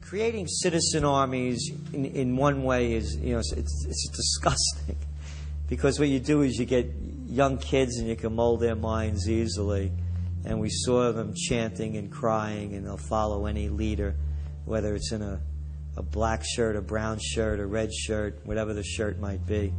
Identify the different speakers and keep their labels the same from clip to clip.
Speaker 1: Creating citizen armies in one way is, it's disgusting, because what you do is you get young kids and you can mold their minds easily, and we saw them chanting and crying, and they'll follow any leader, whether it's in a black shirt, a brown shirt, a red shirt, whatever the shirt might be.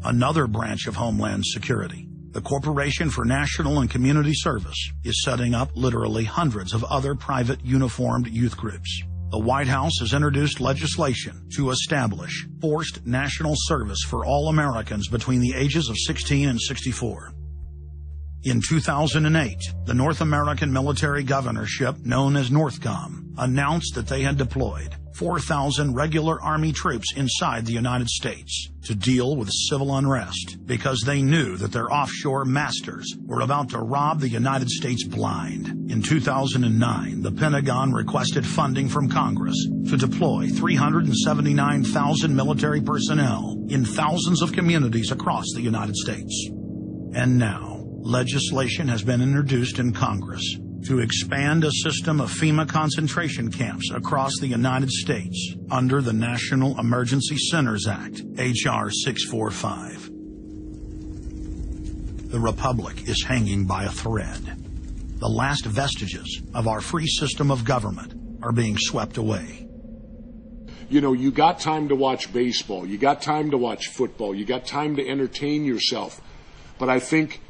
Speaker 2: Another branch of Homeland Security, the Corporation for National and Community Service, is setting up literally hundreds of other private uniformed youth groups. The White House has introduced legislation to establish forced national service for all Americans between the ages of 16 and 64. In 2008, the North American Military Governorship, known as NORTHCOM, announced that they had deployed 4,000 regular Army troops inside the United States to deal with civil unrest because they knew that their offshore masters were about to rob the United States blind. In 2009, the Pentagon requested funding from Congress to deploy 379,000 military personnel in thousands of communities across the United States. And now, legislation has been introduced in Congress to expand a system of FEMA concentration camps across the United States under the National Emergency Centers Act, H.R. 645. The Republic is hanging by a thread. The last vestiges of our free system of government are being swept away.
Speaker 3: You got time to watch baseball, you got time to watch football, you got time to entertain yourself, but I think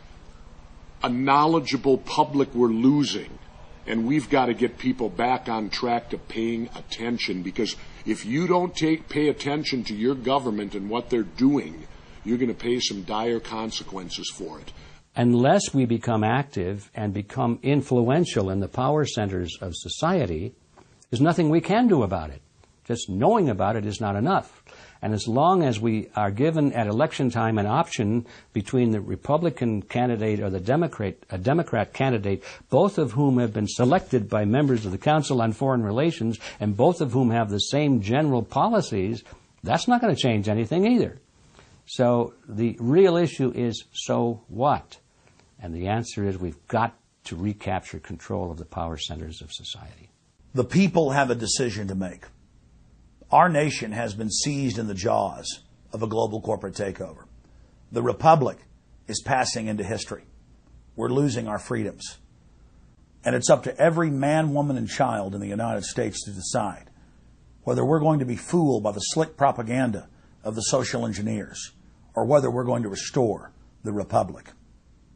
Speaker 3: a knowledgeable public we're losing, and we've got to get people back on track to paying attention, because if you don't pay attention to your government and what they're doing, you're going to pay some dire consequences for it.
Speaker 4: Unless we become active and become influential in the power centers of society, there's nothing we can do about it. Just knowing about it is not enough. And as long as we are given at election time an option between the Republican candidate or the Democrat candidate, both of whom have been selected by members of the Council on Foreign Relations and both of whom have the same general policies, that's not going to change anything either. So the real issue is, so what? And the answer is we've got to recapture control of the power centers of society.
Speaker 2: The people have a decision to make. Our nation has been seized in the jaws of a global corporate takeover. The Republic is passing into history. We're losing our freedoms. And it's up to every man, woman, and child in the United States to decide whether we're going to be fooled by the slick propaganda of the social engineers or whether we're going to restore the Republic.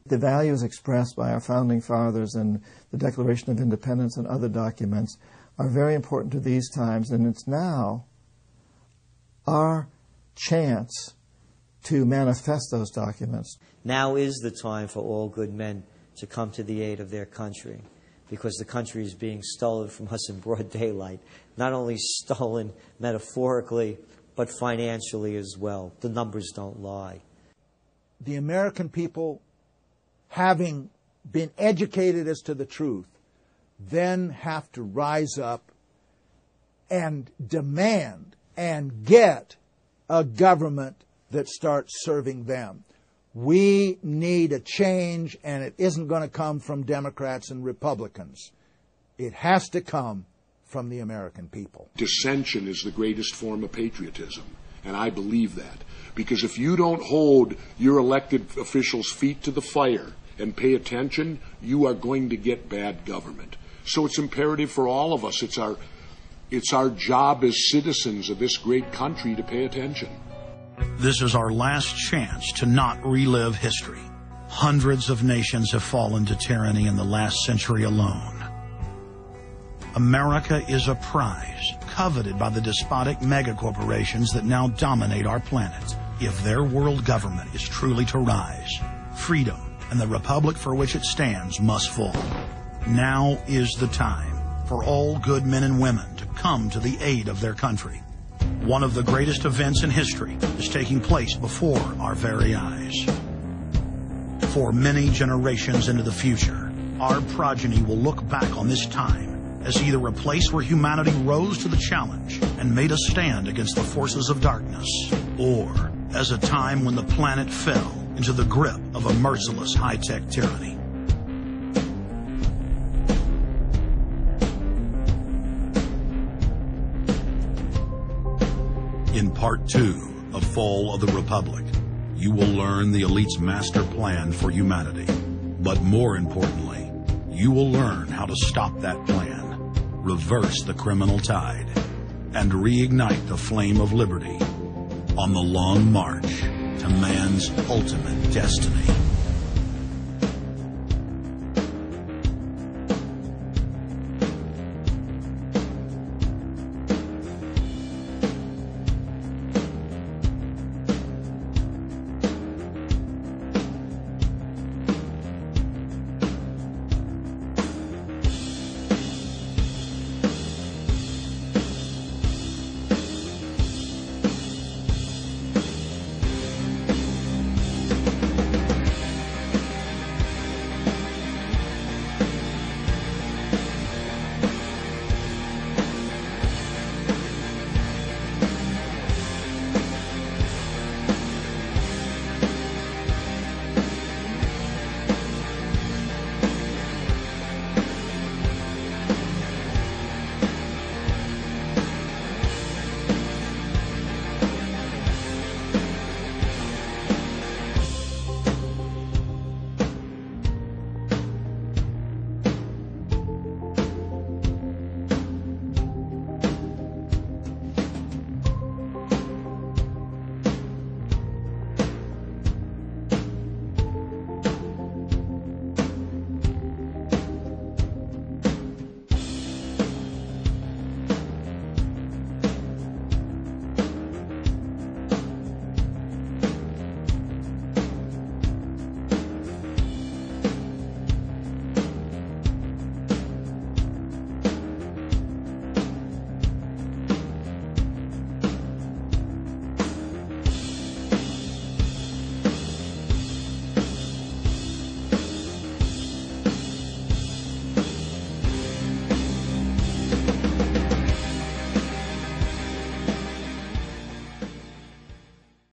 Speaker 5: The values expressed by our founding fathers and the Declaration of Independence and other documents are very important to these times, and it's now our chance to manifest those documents.
Speaker 1: Now is the time for all good men to come to the aid of their country, because the country is being stolen from us in broad daylight. Not only stolen metaphorically, but financially as well. The numbers don't lie.
Speaker 6: The American people, having been educated as to the truth, then have to rise up and demand and get a government that starts serving them. We need a change, and it isn't going to come from Democrats and Republicans. It has to come from the American people.
Speaker 3: Dissension is the greatest form of patriotism, and I believe that. Because if you don't hold your elected officials' feet to the fire and pay attention, you are going to get bad government. So it's imperative for all of us. It's our job as citizens of this great country to pay attention.
Speaker 2: This is our last chance to not relive history. Hundreds of nations have fallen to tyranny in the last century alone. America is a prize coveted by the despotic megacorporations that now dominate our planet. If their world government is truly to rise, freedom and the republic for which it stands must fall. Now is the time for all good men and women to come to the aid of their country. One of the greatest events in history is taking place before our very eyes. For many generations into the future, our progeny will look back on this time as either a place where humanity rose to the challenge and made a stand against the forces of darkness, or as a time when the planet fell into the grip of a merciless high-tech tyranny. In Part 2 of Fall of the Republic, you will learn the elite's master plan for humanity. But more importantly, you will learn how to stop that plan, reverse the criminal tide, and reignite the flame of liberty on the long march to man's ultimate destiny.